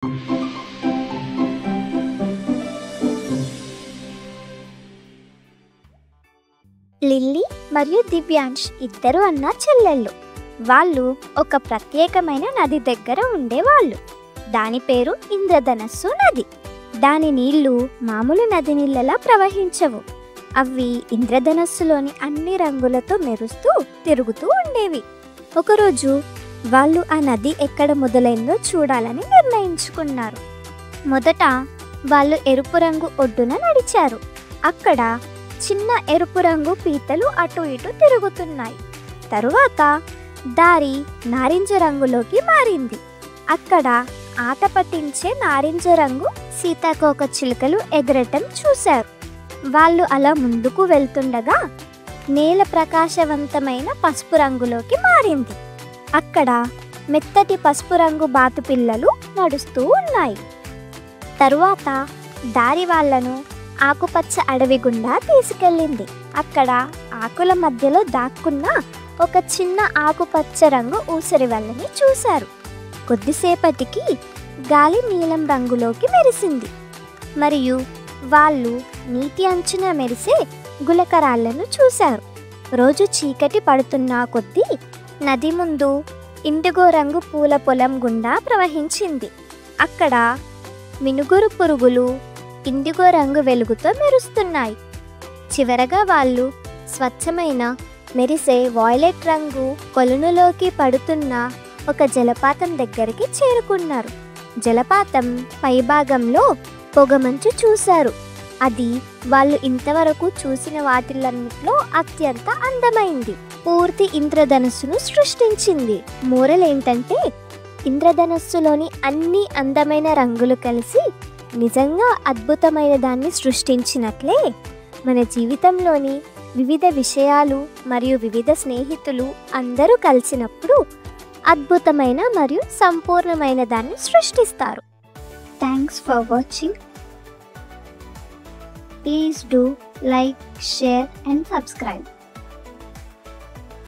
Lily మరియు దివ్యాంష్ ఇద్దరు అన్న చెల్లెళ్ళు. వాళ్ళు ఒక ప్రత్యేకమైన నది దగ్గర ఉండేవాళ్ళు. దాని పేరు ఇంద్రధనస్సు నది. దాని నీళ్లు మామూలు నది నీళ్ళలా ప్రవహించవు. అవి ఇంద్రధనస్సులోని అన్ని రంగులతో మెరుస్తూ తిరుగుతూ ఉండేవి. ఒకరోజు వాళ్ళు ఆ నది ఎక్కడ మొదలైందో చూడాలని నిర్ణయించుకున్నారు. మొదట వాళ్ళు ఎరుపు రంగు ఒడ్డున నడిచారు. అక్కడ చిన్న ఎరుపు రంగు పీతలు అటు ఇటు తిరుగుతున్నాయి. తరువాత దారి నారింజ రంగులోకి మారింది. అక్కడ ఆట పట్టించే నారింజ రంగు సీతాకోక చిలుకలు ఎగరటం చూశారు. వాళ్ళు అలా ముందుకు వెళ్తుండగా నేల ప్రకాశవంతమైన పసుపు రంగులోకి మారింది. అక్కడ మెత్తటి పసుపు రంగు బాతు పిల్లలు నడుస్తూ ఉన్నాయి. తరువాత దారి వాళ్ళను ఆకుపచ్చ అడవి గుండా తీసుకెళ్ళింది. అక్కడ ఆకుల మధ్యలో దాక్కున్న ఒక చిన్న ఆకుపచ్చ రంగు ఊసరి వల్లని చూశారు. కొద్దిసేపటికి గాలి నీలం రంగులోకి మెరిసింది మరియు వాళ్ళు నీటి అంచున మెరిసే గులకరాళ్లను చూశారు. రోజు చీకటి పడుతున్న కొద్దీ నది ముందు ఇండిగో రంగు పూల పొలం గుండా ప్రవహించింది. అక్కడ మినుగురు పురుగులు ఇండిగో రంగు వెలుగుతో మెరుస్తున్నాయి. చివరగా వాళ్ళు స్వచ్ఛమైన మెరిసే వాయిలెట్ రంగు కొలనులోకి పడుతున్న ఒక జలపాతం దగ్గరికి చేరుకున్నారు. జలపాతం పైభాగంలో పొగమంచు చూశారు. అది వాళ్ళు ఇంతవరకు చూసిన వాటిలన్నిట్లో అత్యంత అందమైంది. పూర్తి ఇంద్రధనస్సును సృష్టించింది. మోరల్ ఏంటంటే, ఇంద్రధనస్సులోని అన్ని అందమైన రంగులు కలిసి నిజంగా అద్భుతమైన దాన్ని సృష్టించినట్లే మన జీవితంలోని వివిధ విషయాలు మరియు వివిధ స్నేహితులు అందరూ కలిసినప్పుడు అద్భుతమైన మరియు సంపూర్ణమైన దాన్ని సృష్టిస్తారు. Thanks for watching. Please do like, share and subscribe.